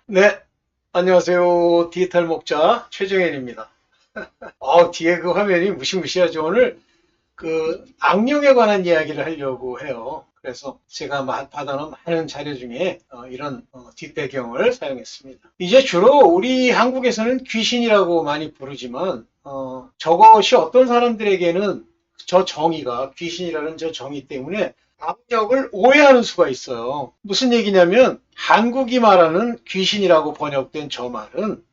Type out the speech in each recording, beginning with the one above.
네, 안녕하세요. 디지털 목자 최정현입니다. 뒤에 그 화면이 무시무시하죠. 오늘 그 악령에 관한 이야기를 하려고 해요. 그래서 제가 받아놓은 많은 자료 중에 이런 뒷배경을 사용했습니다. 이제 주로 우리 한국에서는 귀신이라고 많이 부르지만 저것이 어떤 사람들에게는 저 정의가 귀신이라는 저 정의 때문에 악력을 오해하는 수가 있어요. 무슨 얘기냐면 한국이 말하는 귀신이라고 번역된 저 말은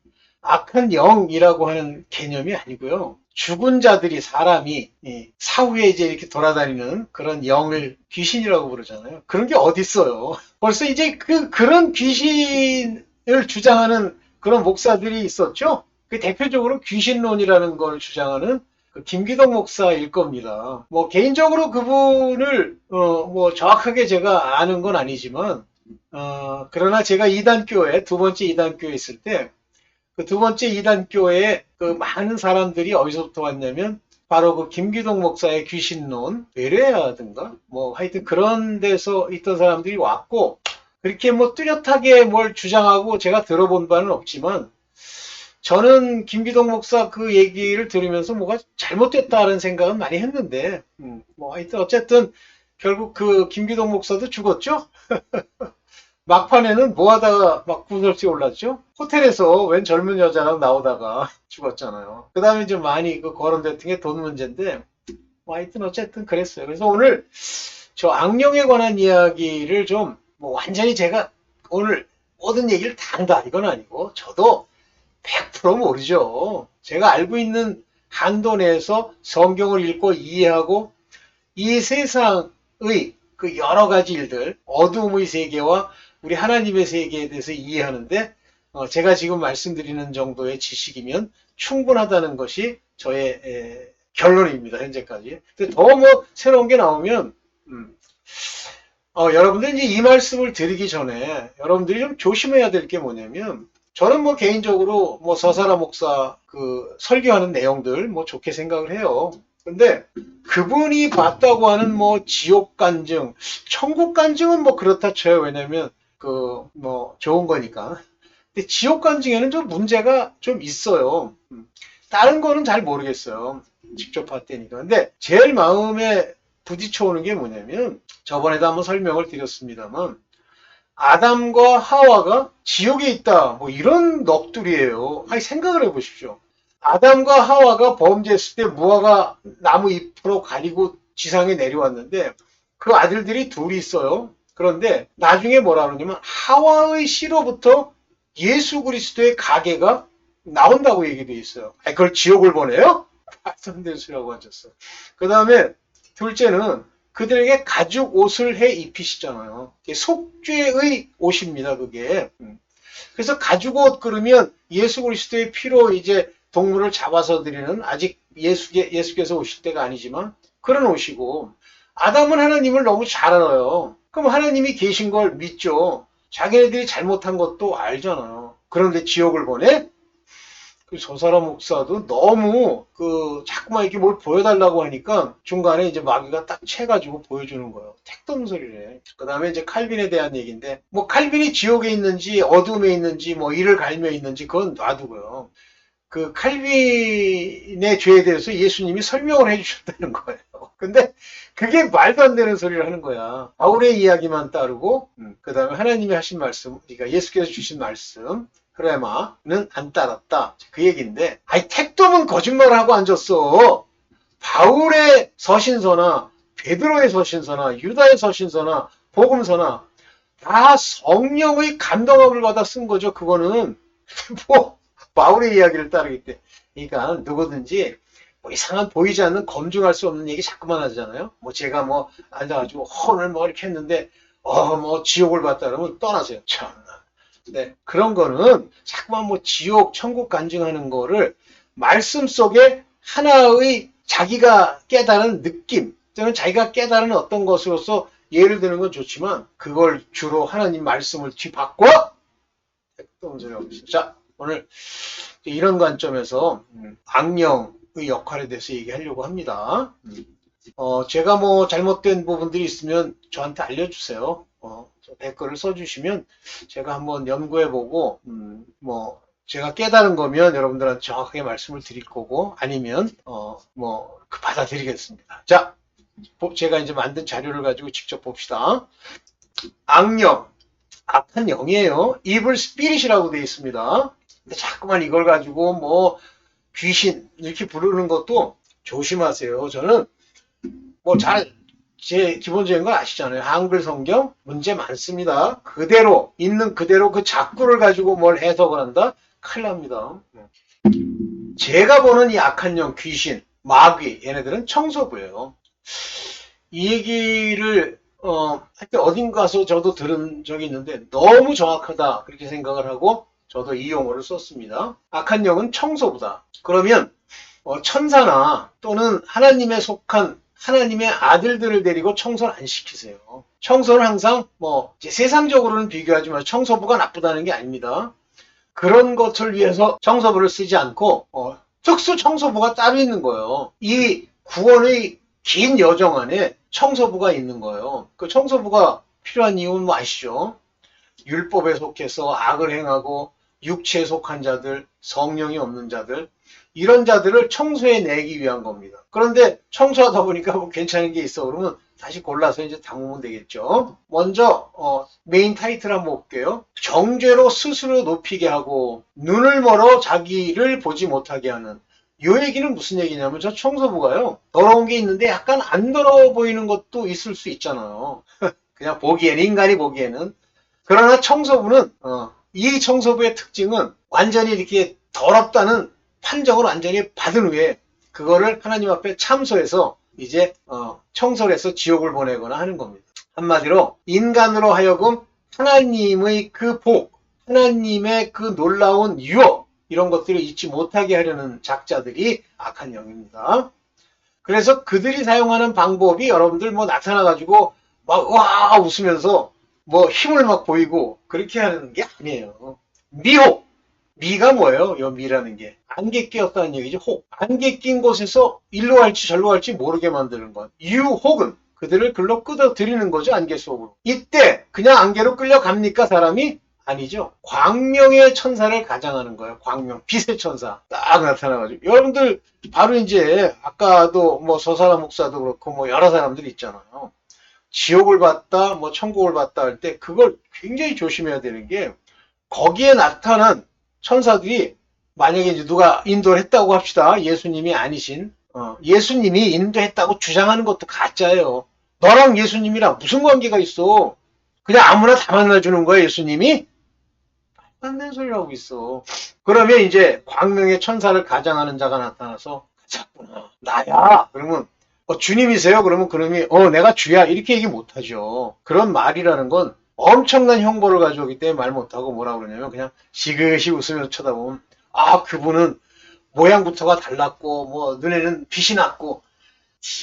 악한 영이라고 하는 개념이 아니고요. 죽은 자들이 사람이 사후에 이제 이렇게 돌아다니는 그런 영을 귀신이라고 부르잖아요. 그런 게 어디 있어요? 벌써 이제 그런 귀신을 주장하는 그런 목사들이 있었죠. 그 대표적으로 귀신론이라는 걸 주장하는 그 김기덕 목사일 겁니다. 뭐 개인적으로 그분을 뭐 정확하게 제가 아는 건 아니지만 그러나 제가 이단교회 두 번째 이단교회 있을 때 그 두 번째 이단교회에 그 많은 사람들이 어디서부터 왔냐면 바로 그 김기동 목사의 귀신론, 베레아든가 뭐 하여튼 그런 데서 있던 사람들이 왔고 그렇게 뭐 뚜렷하게 뭘 주장하고 제가 들어본 바는 없지만 저는 김기동 목사 그 얘기를 들으면서 뭐가 잘못됐다는 생각은 많이 했는데 뭐 하여튼 어쨌든 결국 그 김기동 목사도 죽었죠. 막판에는 뭐 하다가 막 구설수에 올랐죠? 호텔에서 웬 젊은 여자랑 나오다가 죽었잖아요. 그 다음에 좀 많이 그 거론됐던 게 돈 문제인데, 뭐 하여튼 어쨌든 그랬어요. 그래서 오늘 저 악령에 관한 이야기를 좀, 뭐 완전히 제가 오늘 모든 얘기를 다 한다. 이건 아니고, 저도 100% 모르죠. 제가 알고 있는 한도 내에서 성경을 읽고 이해하고 이 세상의 그 여러 가지 일들, 어둠의 세계와 우리 하나님의 세계에 대해서 이해하는데 제가 지금 말씀드리는 정도의 지식이면 충분하다는 것이 저의 결론입니다. 현재까지. 근데 더 뭐 새로운 게 나오면 여러분들 이제 이 말씀을 드리기 전에 여러분들이 좀 조심해야 될 게 뭐냐면 저는 뭐 개인적으로 뭐 서사라 목사 그 설교하는 내용들 뭐 좋게 생각을 해요. 근데 그분이 봤다고 하는 뭐 지옥 간증, 천국 간증은 뭐 그렇다 쳐요. 왜냐면 그 뭐 좋은 거니까. 근데 지옥 간증에는 좀 문제가 좀 있어요. 다른 거는 잘 모르겠어요. 직접 봤다니까. 근데 제일 마음에 부딪혀오는 게 뭐냐면 저번에도 한번 설명을 드렸습니다만 아담과 하와가 지옥에 있다. 뭐 이런 넋두리예요. 아니 생각을 해보십시오. 아담과 하와가 범죄했을 때 무화과 나무 잎으로 가리고 지상에 내려왔는데 그 아들들이 둘이 있어요. 그런데 나중에 뭐라 그러냐면 하와의 씨로부터 예수 그리스도의 가계가 나온다고 얘기되어 있어요. 아니, 그걸 지옥을 보내요? 말도 안 되는 소리라고 하셨어. 그 다음에 둘째는 그들에게 가죽 옷을 해 입히시잖아요. 속죄의 옷입니다, 그게. 그래서 가죽 옷 그러면 예수 그리스도의 피로 이제 동물을 잡아서 드리는 아직 예수께서 오실 때가 아니지만 그런 옷이고 아담은 하나님을 너무 잘 알아요. 그럼 하나님이 계신 걸 믿죠. 자기네들이 잘못한 것도 알잖아요. 그런데 지옥을 보내? 저 사람 목사도 너무 자꾸만 이렇게 뭘 보여달라고 하니까 중간에 이제 마귀가 딱 채가지고 보여주는 거예요. 택도 없는 소리를 해. 그 다음에 이제 칼빈에 대한 얘기인데 뭐 칼빈이 지옥에 있는지 어둠에 있는지 뭐 이를 갈며 있는지 그건 놔두고요. 그 칼빈의 죄에 대해서 예수님이 설명을 해주셨다는 거예요. 근데 그게 말도 안 되는 소리를 하는 거야. 바울의 이야기만 따르고 그 다음에 하나님이 하신 말씀, 그러니까 예수께서 주신 말씀 흐레마는 안 따랐다. 그 얘기인데, 아이, 택도는 거짓말을 하고 앉았어. 바울의 서신서나, 베드로의 서신서나, 유다의 서신서나, 복음서나, 다 성령의 감동함을 받아 쓴 거죠. 그거는, 뭐, 바울의 이야기를 따르기 때문에. 그러니까, 누구든지, 뭐 이상한 보이지 않는 검증할 수 없는 얘기 자꾸만 하잖아요. 뭐 제가 뭐 앉아가지고 헌을 뭐 이렇게 했는데, 뭐 지옥을 봤다 그러면 떠나세요. 참나. 네, 그런 거는 자꾸만 뭐 지옥, 천국 간증하는 거를 말씀 속에 하나의 자기가 깨달은 느낌 또는 자기가 깨달은 어떤 것으로서 예를 드는 건 좋지만 그걸 주로 하나님 말씀을 뒤바꿔 또 소리하고 있어요. 자, 오늘 이런 관점에서 악령의 역할에 대해서 얘기하려고 합니다. 제가 뭐 잘못된 부분들이 있으면 저한테 알려주세요. 댓글을 써주시면 제가 한번 연구해보고 뭐 제가 깨달은 거면 여러분들한테 정확하게 말씀을 드릴 거고 아니면 받아들이겠습니다. 자, 제가 이제 만든 자료를 가지고 직접 봅시다. 악령, 악한 영이에요. evil spirit이라고 되어 있습니다. 근데 자꾸만 이걸 가지고 뭐 귀신 이렇게 부르는 것도 조심하세요. 저는 제 기본적인 걸 아시잖아요. 한글 성경 문제 많습니다. 그대로 있는 그대로 그 작구를 가지고 뭘 해석을 한다? 큰일 납니다. 제가 보는 이 악한 영, 귀신, 마귀 얘네들은 청소부예요. 이 얘기를 하여튼 어딘가서 저도 들은 적이 있는데 너무 정확하다 그렇게 생각을 하고 저도 이 용어를 썼습니다. 악한 영은 청소부다. 그러면 천사나 또는 하나님에 속한 하나님의 아들들을 데리고 청소를 안 시키세요. 청소는 항상 이제 세상적으로는 비교하지만 청소부가 나쁘다는 게 아닙니다. 그런 것을 위해서 청소부를 쓰지 않고 특수 청소부가 따로 있는 거예요. 이 구원의 긴 여정 안에 청소부가 있는 거예요. 그 청소부가 필요한 이유는 뭐 아시죠? 율법에 속해서 악을 행하고 육체에 속한 자들, 성령이 없는 자들 이런 자들을 청소해 내기 위한 겁니다. 그런데 청소하다 보니까 뭐 괜찮은 게 있어 그러면 다시 골라서 이제 담으면 되겠죠. 먼저 메인 타이틀 한번 볼게요. 정죄로 스스로 높이게 하고 눈을 멀어 자기를 보지 못하게 하는. 이 얘기는 무슨 얘기냐면 저 청소부가요. 더러운 게 있는데 약간 안 더러워 보이는 것도 있을 수 있잖아요. 그냥 보기에는 인간이 보기에는. 그러나 청소부는 이 청소부의 특징은 완전히 이렇게 더럽다는 판정을 완전히 받은 후에 그거를 하나님 앞에 참소해서 이제 청소를 해서 지옥을 보내거나 하는 겁니다. 한마디로 인간으로 하여금 하나님의 그 복, 하나님의 그 놀라운 유업 이런 것들을 잊지 못하게 하려는 작자들이 악한 영입니다. 그래서 그들이 사용하는 방법이 여러분들 나타나가지고 막 와 웃으면서 힘을 막 보이고 그렇게 하는 게 아니에요. 미혹. 미가 뭐예요? 요 미라는 게. 안개 끼었다는 얘기죠. 혹. 안개 낀 곳에서 일로 갈지 절로 갈지 모르게 만드는 것. 유혹은 그들을 글로 끌어들이는 거죠. 안개 속으로. 이때 그냥 안개로 끌려갑니까? 사람이? 아니죠. 광명의 천사를 가장하는 거예요. 광명. 빛의 천사. 딱 나타나가지고. 여러분들 바로 이제 아까도 서사라 목사도 그렇고 여러 사람들이 있잖아요. 지옥을 봤다, 천국을 봤다 할 때 그걸 굉장히 조심해야 되는 게 거기에 나타난 천사들이 만약에 이제 누가 인도를 했다고 합시다. 예수님이 아니신 예수님이 인도했다고 주장하는 것도 가짜예요. 너랑 예수님이랑 무슨 관계가 있어? 그냥 아무나 다 만나주는 거야 예수님이? 말도 안 되는 소리를 하고 있어. 그러면 이제 광명의 천사를 가장하는 자가 나타나서 가자꾸나 나야. 그러면 주님이세요? 그러면 그놈이 내가 주야 이렇게 얘기 못하죠. 그런 말이라는 건 엄청난 형벌을 가져오기 때문에 말 못하고 뭐라 그러냐면 그냥 지그시 웃으면서 쳐다보면 그분은 모양부터가 달랐고 눈에는 빛이 났고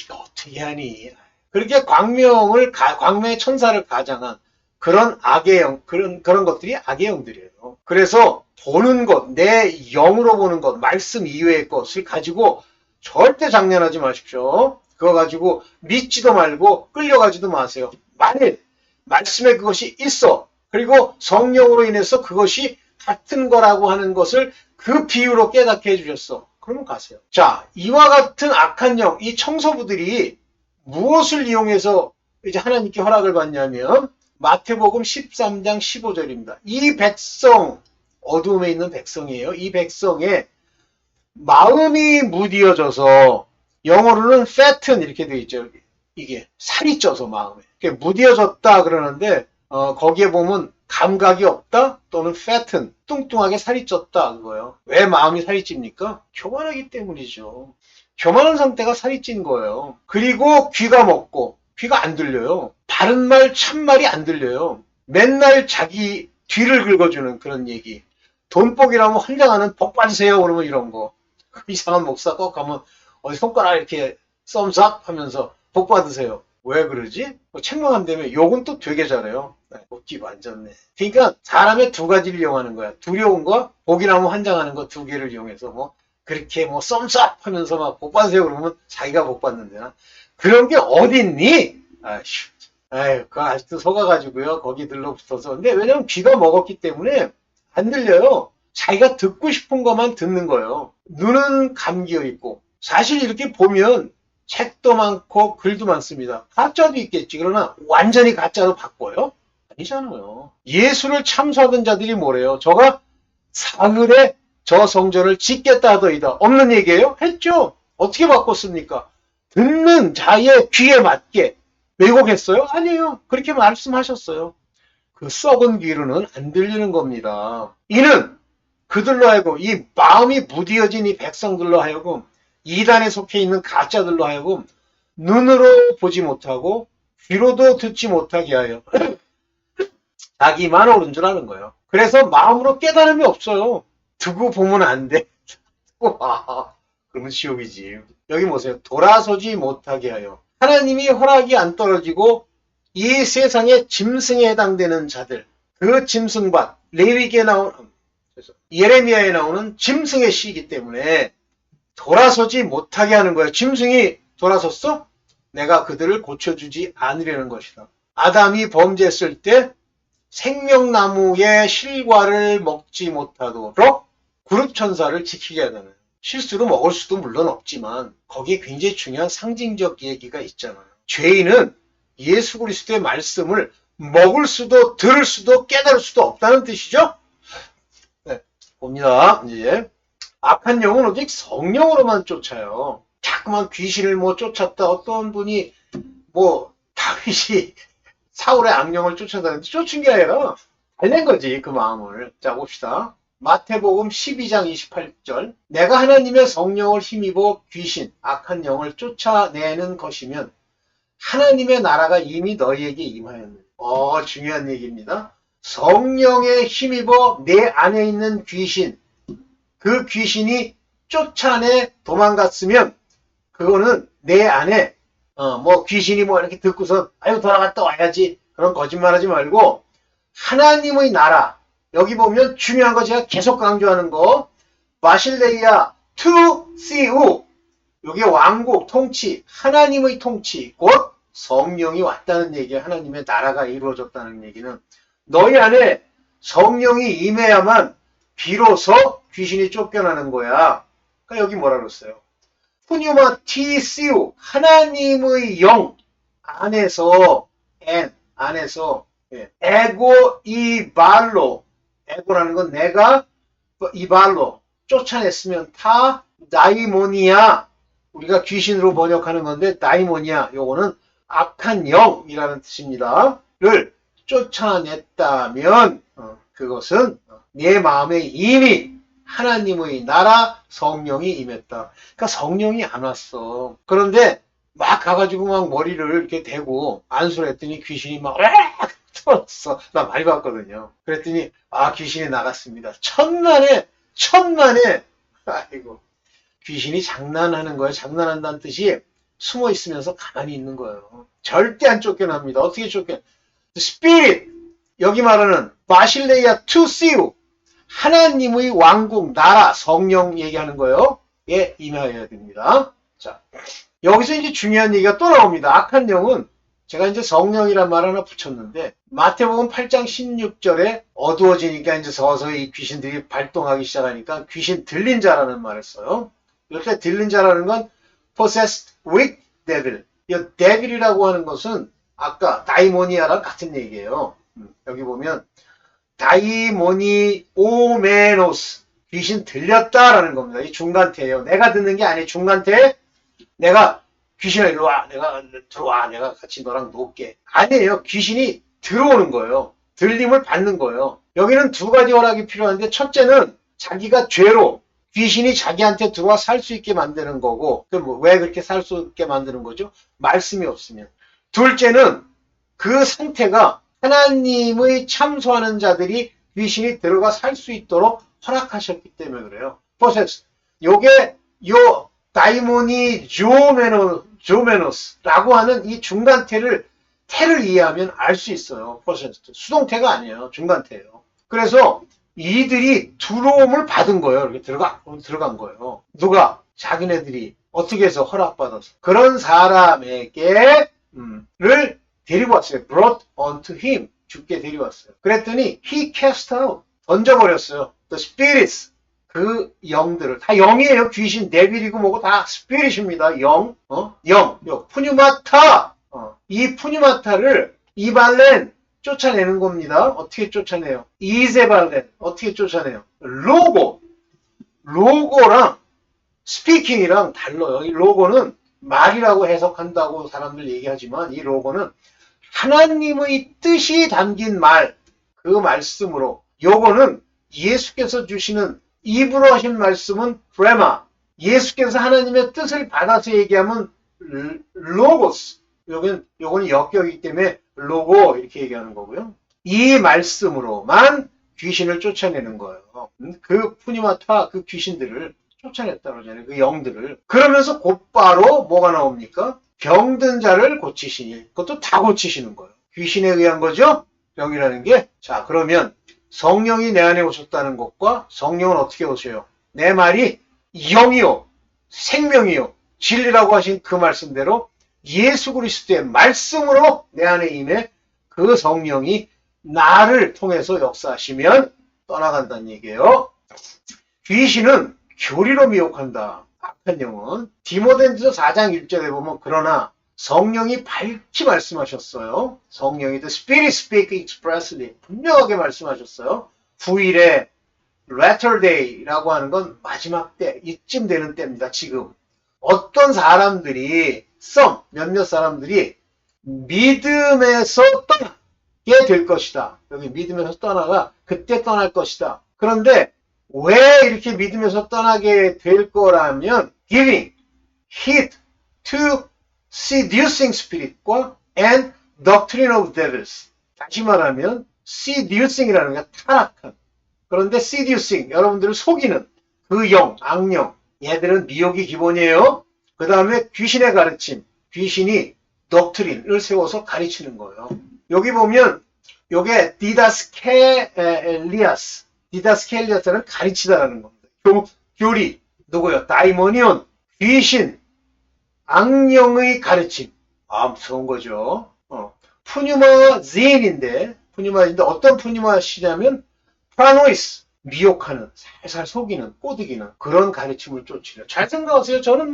네가 어떻게 하니. 그렇게 광명의 천사를 가장한 그런 악의 영 그런 것들이 악의 영들이에요. 그래서 보는 것, 내 영으로 보는 것, 말씀 이외의 것을 가지고 절대 장난하지 마십시오. 그거 가지고 믿지도 말고 끌려가지도 마세요. 만일 말씀에 그것이 있어. 그리고 성령으로 인해서 그것이 같은 거라고 하는 것을 그 비유로 깨닫게 해주셨어. 그러면 가세요. 자, 이와 같은 악한 영, 이 청소부들이 무엇을 이용해서 이제 하나님께 허락을 받냐면 마태복음 13장 15절입니다. 이 백성, 어두움에 있는 백성이에요. 이 백성의 마음이 무디어져서 영어로는 fatten 이렇게 되어 있죠. 이게 살이 쪄서 마음에. 무디어졌다 그러는데 거기에 보면 감각이 없다 또는 fatten 뚱뚱하게 살이 쪘다 그거예요. 왜 마음이 살이 찝니까? 교만하기 때문이죠. 교만한 상태가 살이 찐 거예요. 그리고 귀가 먹고 귀가 안 들려요. 바른 말 참말이 안 들려요. 맨날 자기 뒤를 긁어주는 그런 얘기. 돈복이라면 환장하는 복 받으세요 그러면 이런 거. 이상한 목사 꼭 가면 어디 손가락 이렇게 썸싹 하면서 복 받으세요. 왜 그러지? 책망한다며 욕은 또 되게 잘해요. 복기 완전네. 그러니까 사람의 두 가지를 이용하는 거야. 두려움과 복이라면 환장하는 거 두 개를 이용해서 그렇게 썸싹 하면서 막 복 받으세요 그러면 자기가 복 받는데나 그런 게 어딨니? 아휴. 아유, 그거 아직도 속아가지고요. 거기 들러붙어서. 근데 왜냐면 귀가 먹었기 때문에 안 들려요. 자기가 듣고 싶은 것만 듣는 거예요. 눈은 감기어 있고. 사실 이렇게 보면 책도 많고 글도 많습니다. 가짜도 있겠지. 그러나 완전히 가짜로 바꿔요? 아니잖아요. 예수를 참소하던 자들이 뭐래요? 저가 사흘에 저 성전을 짓겠다 하더이다. 없는 얘기예요? 했죠. 어떻게 바꿨습니까? 듣는 자의 귀에 맞게 왜곡했어요? 아니에요. 그렇게 말씀하셨어요. 그 썩은 귀로는 안 들리는 겁니다. 이는 그들로 하여금 이 마음이 무디어진 이 백성들로 하여금 이단에 속해 있는 가짜들로 하여금 눈으로 보지 못하고 귀로도 듣지 못하게 하여 자기만 옳은 줄 아는 거예요. 그래서 마음으로 깨달음이 없어요. 두고 보면 안 돼. 그러면 지옥이지. 여기 보세요. 돌아서지 못하게 하여. 하나님이 허락이 안 떨어지고 이 세상의 짐승에 해당되는 자들, 그 짐승밭, 레위기에 나오는, 예레미야에 나오는 짐승의 시이기 때문에 돌아서지 못하게 하는 거예요. 짐승이 돌아섰어? 내가 그들을 고쳐주지 않으려는 것이다. 아담이 범죄했을 때 생명나무의 실과를 먹지 못하도록 그룹천사를 지키게 하는, 실수로 먹을 수도 물론 없지만 거기에 굉장히 중요한 상징적 얘기가 있잖아요. 죄인은 예수 그리스도의 말씀을 먹을 수도 들을 수도 깨달을 수도 없다는 뜻이죠. 네, 봅니다. 이제 악한 영은 오직 성령으로만 쫓아요. 자꾸만 귀신을 뭐 쫓았다. 어떤 분이 뭐 다윗이 사울의 악령을 쫓아다니는데 쫓은 게 아니라 달랜 거지, 그 마음을. 자, 봅시다. 마태복음 12장 28절. 내가 하나님의 성령을 힘입어 귀신, 악한 영을 쫓아내는 것이면 하나님의 나라가 이미 너희에게 임하였네. 중요한 얘기입니다. 성령에 힘입어 내 안에 있는 귀신, 그 귀신이 쫓아내 도망갔으면 그거는 내 안에 뭐 귀신이 뭐 이렇게 듣고서 아유 돌아갔다 와야지, 그런 거짓말하지 말고 하나님의 나라, 여기 보면 중요한 거 제가 계속 강조하는 거, 바실레이아 투시우, 여기 왕국 통치, 하나님의 통치, 곧 성령이 왔다는 얘기예요. 하나님의 나라가 이루어졌다는 얘기는 너희 안에 성령이 임해야만 비로소 귀신이 쫓겨나는 거야. 그러니까 여기 뭐라 그랬어요? 푸뉴마 티시우, 하나님의 영 안에서, 안에서, 에고 이발로, 에고라는 건 내가, 이발로 쫓아냈으면 타 다이모니아, 우리가 귀신으로 번역하는 건데 다이모니아, 요거는 악한 영이라는 뜻입니다. 를 쫓아냈다면 그것은 내 마음에 이미 하나님의 나라 성령이 임했다. 그러니까 성령이 안 왔어. 그런데 막 가가지고 막 머리를 이렇게 대고 안수를 했더니 귀신이 막 털었어. 나 많이 봤거든요. 그랬더니 귀신이 나갔습니다. 천만에 아이고, 귀신이 장난하는 거예요. 장난한다는 뜻이 숨어 있으면서 가만히 있는 거예요. 절대 안 쫓겨납니다. 어떻게 쫓겨나? 스피릿, 여기 말하는 바실레이아 투시우, 하나님의 왕국, 나라, 성령 얘기하는 거예요. 예, 임하여야 됩니다. 자, 여기서 이제 중요한 얘기가 또 나옵니다. 악한 영은, 제가 이제 성령이란 말 하나 붙였는데, 마태복음 8장 16절에 어두워지니까 이제 서서히 귀신들이 발동하기 시작하니까 귀신 들린 자라는 말을 써요. 이때 들린 자라는 건 possessed with devil. 이 devil이라고 하는 것은 아까 다이모니아랑 같은 얘기예요. 여기 보면 다이모니오메노스, 귀신 들렸다라는 겁니다. 이 중간태예요. 내가 듣는 게 아니에요. 중간태, 내가 귀신아 일로 와, 내가 들어와, 내가 같이 너랑 놀게. 아니에요. 귀신이 들어오는 거예요. 들림을 받는 거예요. 여기는 두 가지 허락이 필요한데, 첫째는 자기가 죄로 귀신이 자기한테 들어와 살 수 있게 만드는 거고, 왜 그렇게 살 수 있게 만드는 거죠? 말씀이 없으면. 둘째는 그 상태가 하나님의 참소하는 자들이 귀신이 들어가 살 수 있도록 허락하셨기 때문에 그래요. 포세스. 요게 요 다이모니 조메노스라고 하는 이 중간태를 이해하면 알 수 있어요. 포세스. 수동태가 아니에요. 중간태예요. 그래서 이들이 들어옴을 받은 거예요. 이렇게 들어간 거예요. 누가? 자기네들이 어떻게 해서 허락받아서. 그런 사람에게 를 데리고 왔어요. brought unto him. 주께 데려왔어요. 그랬더니 he cast out. 던져버렸어요. The spirits. 그 영들을. 다 영이에요. 귀신, 데빌이고 뭐고 다 spirit입니다. 영. 영. 푸뉴마타. 이 푸뉴마타를 이발렌 쫓아내는 겁니다. 어떻게 쫓아내요? 이세발렌. 어떻게 쫓아내요? 로고랑 스피킹이랑 달라요. 이 로고는 말이라고 해석한다고 사람들 얘기하지만 이 로고는 하나님의 뜻이 담긴 말, 그 말씀으로. 요거는 예수께서 주시는 입으로 하신 말씀은 프레마. 예수께서 하나님의 뜻을 받아서 얘기하면 로고스. 요거는 역격이기 때문에 로고 이렇게 얘기하는 거고요. 이 말씀으로만 귀신을 쫓아내는 거예요. 그 푸니마타 그 귀신들을 쫓아냈다고 그러잖아요. 그 영들을. 그러면서 곧바로 뭐가 나옵니까? 병든 자를 고치시니. 그것도 다 고치시는 거예요. 귀신에 의한 거죠? 병이라는 게. 자, 그러면 성령이 내 안에 오셨다는 것과 성령은 어떻게 오셔요? 내 말이 영이요, 생명이요, 진리라고 하신 그 말씀대로 예수 그리스도의 말씀으로 내 안에 임해 그 성령이 나를 통해서 역사하시면 떠나간다는 얘기예요. 귀신은 교리로 미혹한다. 악한 영은. 디모데전서 4장 1절에 보면 그러나 성령이 밝히 말씀하셨어요. 성령이 The Spirit speak expressly. 분명하게 말씀하셨어요. 9일에 Latter Day라고 하는 건 마지막 때, 이쯤 되는 때입니다. 지금. 어떤 사람들이, 몇몇 사람들이 믿음에서 떠나게 될 것이다. 여기 믿음에서 떠나가 그때 떠날 것이다. 그런데 왜 이렇게 믿음에서 떠나게 될 거라면 giving heed to seducing spirit과 and doctrine of devils. 다시 말하면 seducing이라는 게 타락한. 그런데 seducing, 여러분들을 속이는 그 영, 악령. 얘들은 미혹이 기본이에요. 그 다음에 귀신의 가르침. 귀신이 doctrine을 세워서 가르치는 거예요. 여기 보면 요게 디다스켈리아스. 디다스켈리아스는 가르치다라는 겁니다. 교리, 누구요? 다이모니온, 귀신, 악령의 가르침. 무서운 거죠. 푸뉴마진인데 어떤 푸뉴마시냐면 프라노이스, 미혹하는, 살살 속이는, 꼬드기는 그런 가르침을 쫓으려. 잘 생각하세요. 저는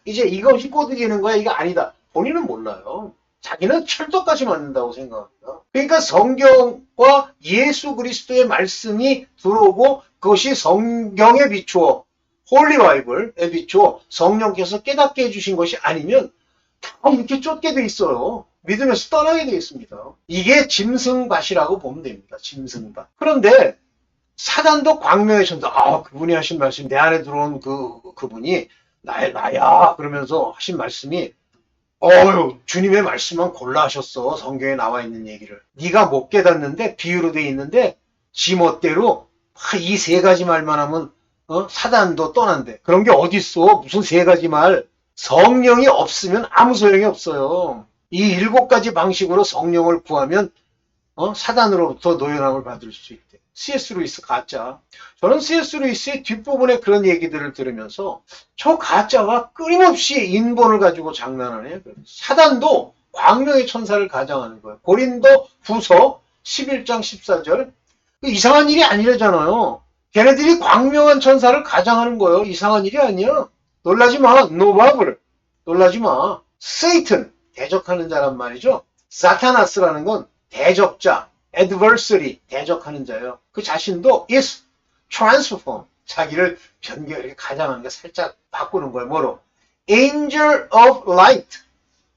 이것이 꼬드기는 거야. 이거 아니다. 본인은 몰라요. 자기는 철도까지 맞는다고 생각합니다. 그러니까 성경과 예수 그리스도의 말씀이 들어오고 그것이 성경에 비추어 홀리 바이블에 비추어 성령께서 깨닫게 해주신 것이 아니면 다 이렇게 쫓게 돼 있어요. 믿음에서 떠나게 돼 있습니다. 이게 짐승밭이라고 보면 됩니다. 짐승밭. 그런데 사단도 광명의 천사, 그분이 하신 말씀, 내 안에 들어온 그분이 나야 그러면서 하신 말씀이 주님의 말씀만 골라 하셨어. 성경에 나와 있는 얘기를. 네가 못 깨닫는데 비유로 돼 있는데 지 멋대로 이 세 가지 말만 하면 사단도 떠난대. 그런 게 어딨어. 무슨 세 가지 말. 성령이 없으면 아무 소용이 없어요. 이 7가지 방식으로 성령을 구하면 사단으로부터 노연함을 받을 수 있대. C.S. 루이스 가짜. 저는 C.S. 루이스의 뒷부분에 그런 얘기들을 들으면서 저 가짜가 끊임없이 인본을 가지고 장난하네요. 사단도 광명의 천사를 가장하는 거예요. 고린도 후서 11장 14절. 이상한 일이 아니라잖아요. 걔네들이 광명한 천사를 가장하는 거예요. 이상한 일이 아니야. 놀라지 마. 노바블. 놀라지 마. 세이튼. 대적하는 자란 말이죠. 사타나스라는 건 대적자. adversary, 대적하는 자예요. 그 자신도 is transform, 자기를 이렇게 가장하는 게 살짝 바꾸는 거예요. 뭐로? angel of light,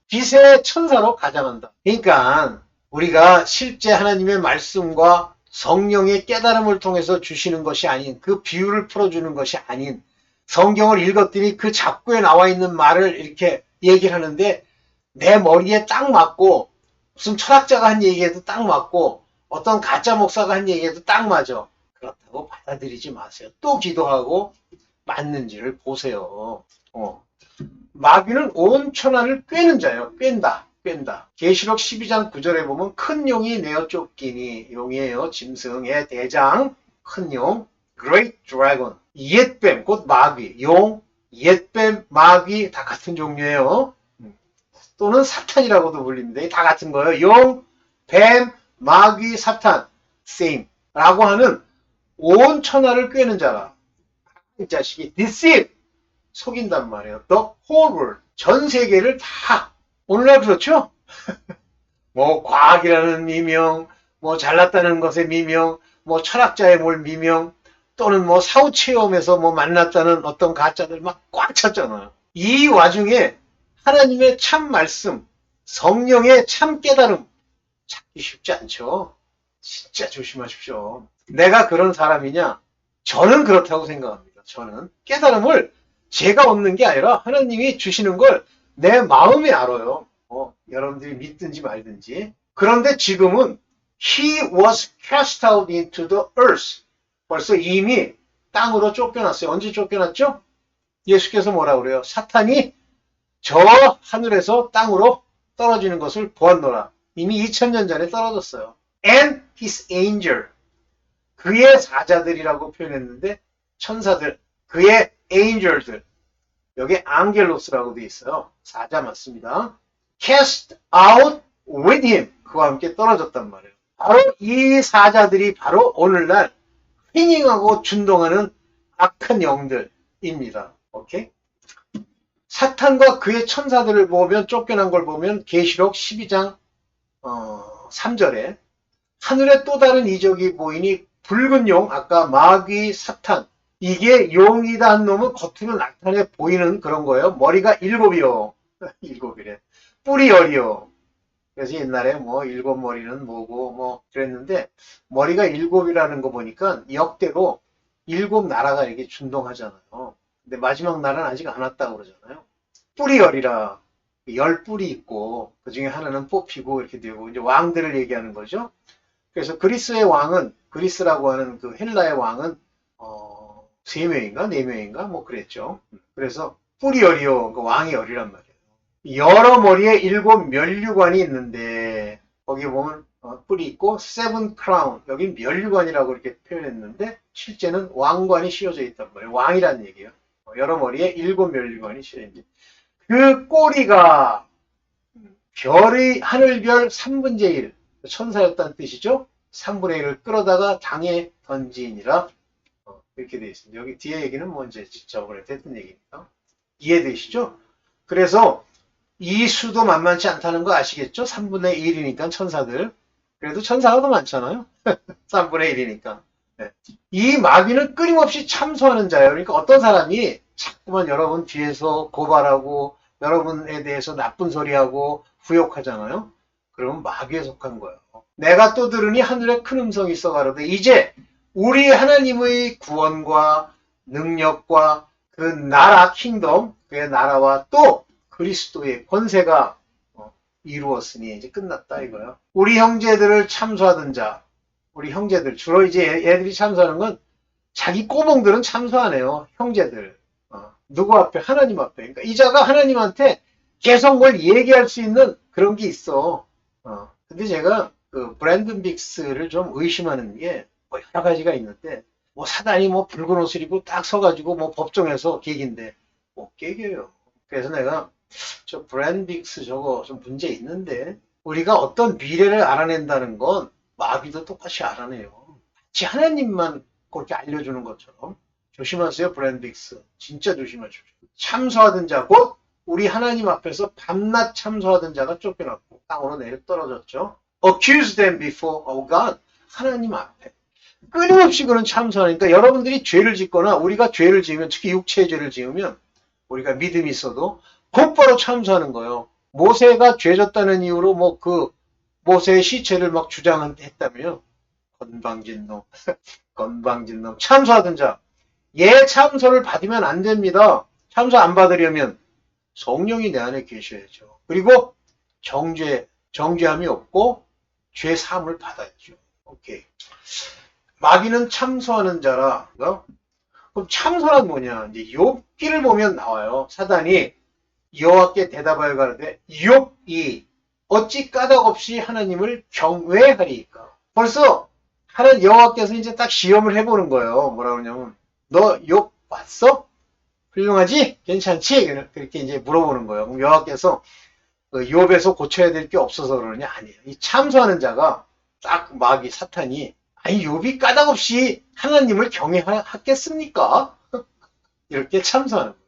빛의 천사로 가장한다. 그러니까 우리가 실제 하나님의 말씀과 성령의 깨달음을 통해서 주시는 것이 아닌, 그 비유를 풀어주는 것이 아닌, 성경을 읽었더니 그 잡구에 나와 있는 말을 이렇게 얘기를 하는데 내 머리에 딱 맞고, 무슨 철학자가 한 얘기에도 딱 맞고, 어떤 가짜 목사가 한 얘기에도 딱 맞아. 그렇다고 받아들이지 마세요. 또 기도하고 맞는지를 보세요. 마귀는 온 천하를 꿰는 자예요. 꿰는다. 계시록 12장 9절에 보면 큰 용이 내어 쫓기니, 용이에요. 짐승의 대장, 큰 용, great dragon, 옛뱀, 곧 마귀, 용, 옛뱀, 마귀 다 같은 종류예요. 또는 사탄이라고도 불립니다. 다 같은 거예요. 용, 뱀, 마귀, 사탄, same 라고 하는 온 천하를 꿰는 자라. 이 자식이 deceive, 속인단 말이에요. The whole world, 전 세계를 다. 오늘날 그렇죠? 뭐 과학이라는 미명, 뭐 잘났다는 것의 미명, 뭐 철학자의 뭘 미명, 또는 뭐 사후 체험에서 뭐 만났다는 어떤 가짜들 막 꽉 찼잖아요. 이 와중에 하나님의 참 말씀, 성령의 참 깨달음 찾기 쉽지 않죠. 진짜 조심하십시오. 내가 그런 사람이냐? 저는 그렇다고 생각합니다. 저는 깨달음을 제가 얻는 게 아니라 하나님이 주시는 걸 내 마음에 알아요. 여러분들이 믿든지 말든지. 그런데 지금은 He was cast out into the earth. 벌써 이미 땅으로 쫓겨났어요. 언제 쫓겨났죠? 예수께서 뭐라고 그래요? 사탄이 저 하늘에서 땅으로 떨어지는 것을 보았노라. 이미 2000년 전에 떨어졌어요. And his angel. 그의 사자들이라고 표현했는데 천사들, 그의 angel들. 여기 앙겔로스라고 되어 있어요. 사자 맞습니다. cast out with him. 그와 함께 떨어졌단 말이에요. 바로 이 사자들이 바로 오늘날 휘닝하고 준동하는 악한 영들입니다. 오케이? 사탄과 그의 천사들을 보면 쫓겨난 걸 보면 계시록 12장 3절에 하늘에 또 다른 이적이 보이니 붉은 용, 아까 마귀, 사탄, 이게 용이다 한 놈은 겉으로 나타내 보이는 그런 거예요. 머리가 7이요. 7이래. 뿔이 10이요. 그래서 옛날에 뭐 7머리는 뭐고 뭐 그랬는데 머리가 7이라는 거 보니까 역대로 7나라가 이렇게 준동하잖아요. 근데 마지막 날은 아직 안 왔다고 그러잖아요. 뿔이 10이라 10뿔이 있고 그 중에 하나는 뽑히고 이렇게 되고 이제 왕들을 얘기하는 거죠. 그래서 그리스의 왕은 그리스라고 하는 그 헬라의 왕은 3명인가 4명인가 뭐 그랬죠. 그래서 뿔이 10이요. 그 왕이 10이란 말이에요. 여러 머리에 7 면류관이 있는데 거기 보면 뿔이 있고 seven crown 여긴 면류관이라고 이렇게 표현했는데 실제는 왕관이 씌워져 있단 말이에요. 왕이라는 얘기예요. 여러 머리에 7 면류관이 씌워져 있는데 그 꼬리가 별의 하늘별 3분의 1 천사였다는 뜻이죠. 3분의 1을 끌어다가 당에 던지니라 이렇게 되어 있습니다. 여기 뒤에 얘기는 뭐 이제 저번에 했던 얘기니까 이해되시죠? 그래서 이 수도 만만치 않다는 거 아시겠죠? 3분의 1이니까 천사들. 그래도 천사가 더 많잖아요. 3분의 1이니까. 네. 이 마귀는 끊임없이 참소하는 자예요. 그러니까 어떤 사람이 자꾸만 여러분 뒤에서 고발하고 여러분에 대해서 나쁜 소리하고 후욕하잖아요. 그러면 마귀에 속한 거예요. 내가 또 들으니 하늘에 큰 음성이 있어 가로되 이제 우리 하나님의 구원과 능력과 그 나라 킹덤 그의 나라와 또 그리스도의 권세가 이루었으니 이제 끝났다 이거요. 우리 형제들을 참소하던 자, 우리 형제들 주로 이제 애들이 참소하는 건 자기 꼬봉들은 참소 안 해요. 형제들 누구 앞에? 하나님 앞에. 그러니까 이 자가 하나님한테 계속 뭘 얘기할 수 있는 그런 게 있어. 근데 제가 그 브랜든 빅스를 좀 의심하는 게 뭐 여러 가지가 있는데 뭐 사단이 뭐 붉은 옷을 입고 딱 서가지고 뭐 법정에서 계긴데 못 계겨요. 그래서 내가 저 브랜든 빅스 저거 좀 문제 있는데 우리가 어떤 미래를 알아낸다는 건 마귀도 똑같이 알아내요. 마치 하나님만 그렇게 알려주는 것처럼 조심하세요. 브랜든 빅스 진짜 조심하십시오. 참소하던 자 곧 우리 하나님 앞에서 밤낮 참소하던 자가 쫓겨났고 땅으로 내려 떨어졌죠. Accuse them before God. 하나님 앞에 끊임없이 그런 참소하니까 여러분들이 죄를 짓거나 우리가 죄를 지으면 특히 육체의 죄를 지으면 우리가 믿음이 있어도 곧바로 참소하는 거예요. 모세가 죄 졌다는 이유로 뭐 그 모세의 시체를 막 주장했다며 건방진 놈 건방진 놈 참소하던 자 예 참소를 받으면 안 됩니다. 참소 안 받으려면 성령이 내 안에 계셔야죠. 그리고 정죄함이 없고 죄 사함을 받아야죠. 오케이. 마귀는 참소하는 자라. 그럼 참소란 뭐냐? 이제 욥기를 보면 나와요. 사단이 여호와께 대답하여 가로되 욥이 어찌 까닭 없이 하나님을 경외하리이까? 벌써 하나님 여호와께서 이제 딱 시험을 해보는 거예요. 뭐라 그러냐면 너 욥 봤어? 훌륭하지? 괜찮지? 그렇게 이제 물어보는 거예요. 그럼 여호와께서 그 욥에서 고쳐야 될 게 없어서 그러냐? 아니에요. 이 참소하는 자가 딱 마귀 사탄이 아니 욥이 까닭없이 하나님을 경외하겠습니까? 이렇게 참소하는 거예요.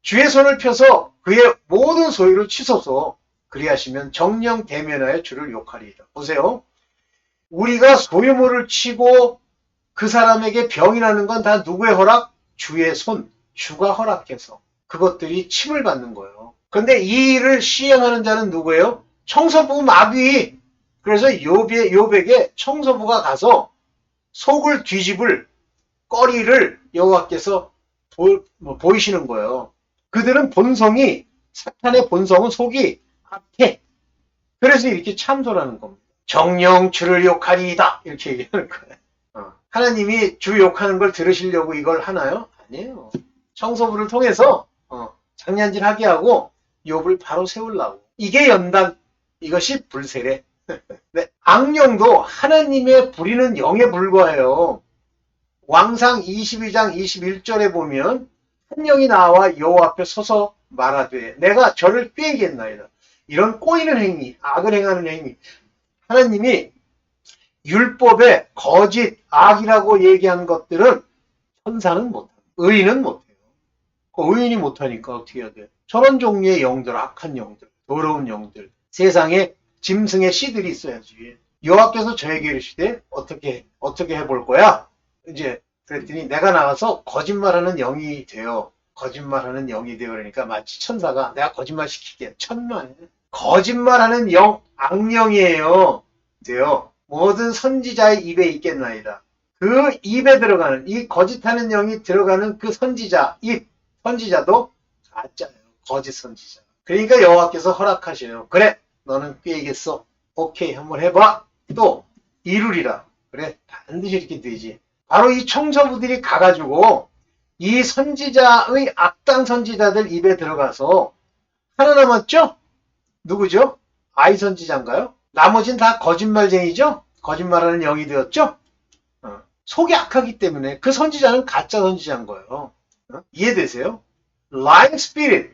주의 손을 펴서 그의 모든 소유를 치소서 그리하시면 정령 대면하여 주를 욕하리이다. 보세요. 우리가 소유물을 치고 그 사람에게 병이 나는 건 다 누구의 허락? 주의 손, 주가 허락해서 그것들이 침을 받는 거예요. 그런데 이 일을 시행하는 자는 누구예요? 청소부 마귀. 그래서 욥에게 청소부가 가서 속을 뒤집을 꺼리를 여호와께서 보이시는 거예요. 그들은 본성이 사탄의 본성은 속이 악해. 그래서 이렇게 참소하는 겁니다. 정령 주를 욕하리이다 이렇게 얘기하는 거예요. 하나님이 주 욕하는 걸 들으시려고 이걸 하나요? 아니에요. 청소부를 통해서 장난질하게 하고 욥을 바로 세우려고. 이게 연단. 이것이 불세례. 네, 악령도 하나님의 부리는 영에 불과해요. 왕상 22장 21절에 보면 한 영이 나와 여호와 앞에 서서 말하되 내가 저를 꾀겠나이다. 이런 꼬이는 행위, 악을 행하는 행위. 하나님이 율법에 거짓, 악이라고 얘기한 것들은 천사는 못해요. 의인은 못해요. 의인이 못하니까 어떻게 해야 돼요? 저런 종류의 영들, 악한 영들, 더러운 영들, 세상에 짐승의 씨들이 있어야지. 여호와께서 저에게 이르시되 어떻게 해볼 거야? 이제 그랬더니 내가 나가서 거짓말하는 영이 되어 거짓말하는 영이 되어 그러니까 마치 천사가 내가 거짓말 시킬게. 천만 거짓말하는 영 악령이에요. 되어 모든 선지자의 입에 있겠나이다. 그 입에 들어가는 이 거짓하는 영이 들어가는 그 선지자 입 선지자도 가짜예요. 거짓 선지자. 그러니까 여호와께서 허락하셔요. 그래 너는 꾀겠어. 오케이 한번 해봐. 또 이루리라. 그래 반드시 이렇게 되지. 바로 이 청소부들이 가가지고 이 선지자의 악당 선지자들 입에 들어가서 하나 남았죠? 누구죠? 아이 선지자인가요? 나머진 다 거짓말쟁이죠? 거짓말하는 영이 되었죠? 속이 악하기 때문에 그 선지자는 가짜 선지자인 거예요. 이해되세요? lying spirit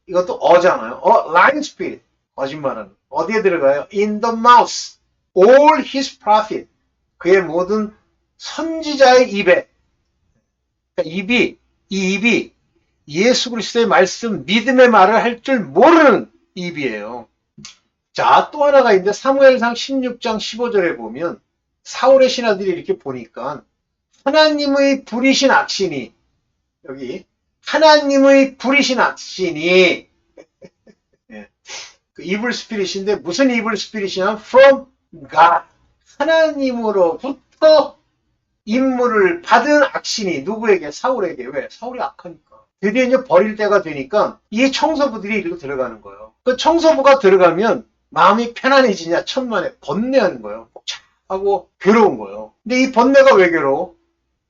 이것도 어잖아요. lying spirit 거짓말하는 어디에 들어가요? in the mouth all his prophet 그의 모든 선지자의 입에 그러니까 이 입이 예수 그리스도의 말씀 믿음의 말을 할 줄 모르는 입이에요. 자, 또 하나가 있는데 사무엘상 16장 15절에 보면 사울의 신하들이 이렇게 보니까 하나님의 부리신 악신이 여기 하나님의 부리신 악신이 그 이블 스피릿인데 무슨 이블 스피릿이냐면 from God 하나님으로부터 임무를 받은 악신이 누구에게? 사울에게. 왜? 사울이 악하니까. 드디어 이제 버릴 때가 되니까 이 청소부들이 이리로 들어가는 거예요. 그 청소부가 들어가면 마음이 편안해지냐? 천만에 번뇌하는 거예요. 하고 괴로운 거예요. 근데 이 번뇌가 왜 괴로워?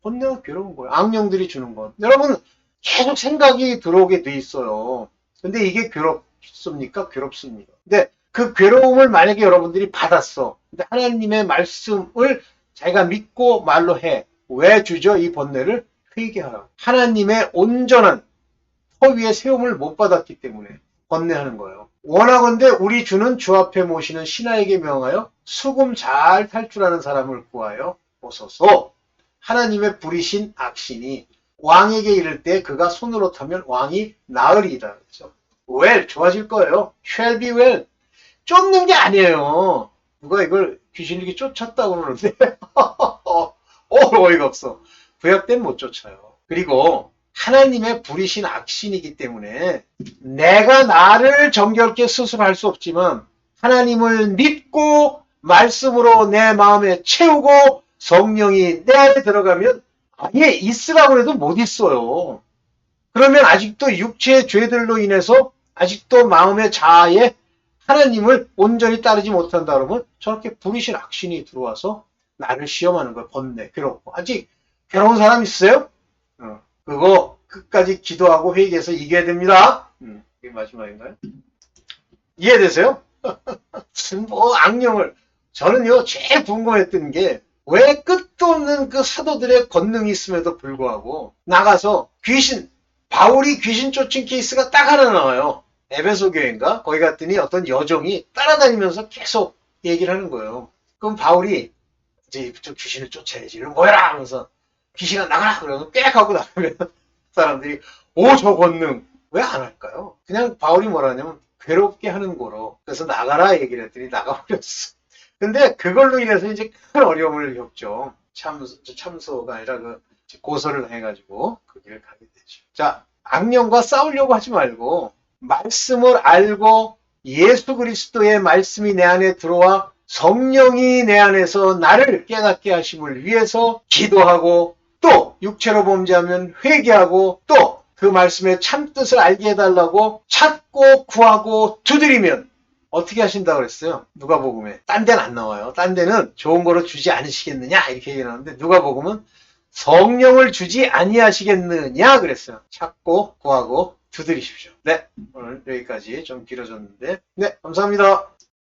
번뇌가 괴로운 거예요. 악령들이 주는 것. 여러분 계속 생각이 들어오게 돼 있어요. 근데 이게 괴롭습니까? 괴롭습니다. 근데 그 괴로움을 만약에 여러분들이 받았어. 근데 하나님의 말씀을 자기가 믿고 말로 해. 왜 주죠? 이 번뇌를 회개하라. 하나님의 온전한 허위의 세움을 못 받았기 때문에 번뇌하는 거예요. 원하건대 우리 주는 주 앞에 모시는 신하에게 명하여 수금 잘 탈 줄 아는 사람을 구하여 오소서. 하나님의 부리신 악신이 왕에게 이를 때 그가 손으로 타면 왕이 나으리이다. 그렇죠? well 좋아질 거예요. shall be well. 쫓는 게 아니에요. 누가 이걸 귀신이 이렇게 쫓았다고 그러는데 어이가 없어. 구약 때는 못 쫓아요. 그리고 하나님의 부리신 악신이기 때문에 내가 나를 정결케 스스로 할 수 없지만 하나님을 믿고 말씀으로 내 마음에 채우고 성령이 내 안에 들어가면 아예 있으라고 해도 못 있어요. 그러면 아직도 육체의 죄들로 인해서 아직도 마음의 자아에 하나님을 온전히 따르지 못한다 그러면 저렇게 부리신 악신이 들어와서 나를 시험하는 거예요. 번뇌, 괴롭고. 아직 괴로운 사람 있어요? 그거 끝까지 기도하고 회개해서 이겨야 됩니다. 이게 마지막인가요? 이해되세요? 뭐 악령을 저는요 제일 궁금했던 게 왜 끝도 없는 그 사도들의 권능이 있음에도 불구하고 나가서 바울이 귀신 쫓은 케이스가 딱 하나 나와요. 에베소 교회인가? 거기 갔더니 어떤 여종이 따라다니면서 계속 얘기를 하는 거예요. 그럼 바울이 이제 저 귀신을 쫓아야지. 이런 뭐야? 하면서 귀신아 나가라! 그러면 빽 하고 나가면 사람들이 오, 저 권능 왜 안 할까요? 그냥 바울이 뭐라냐면 괴롭게 하는 거로. 그래서 나가라 얘기를 했더니 나가버렸어. 근데 그걸로 인해서 이제 큰 어려움을 겪죠. 참소가 아니라 그 고소를 해가지고 그 길을 가게 되죠. 자, 악령과 싸우려고 하지 말고 말씀을 알고 예수 그리스도의 말씀이 내 안에 들어와 성령이 내 안에서 나를 깨닫게 하심을 위해서 기도하고 또 육체로 범죄하면 회개하고 또 그 말씀의 참뜻을 알게 해달라고 찾고 구하고 두드리면 어떻게 하신다고 그랬어요? 누가복음에. 딴 데는 안 나와요. 딴 데는 좋은 거로 주지 않으시겠느냐 이렇게 얘기하는데 누가복음은 성령을 주지 아니하시겠느냐 그랬어요. 찾고 구하고 두드리십시오. 네, 오늘 여기까지 좀 길어졌는데 네, 감사합니다.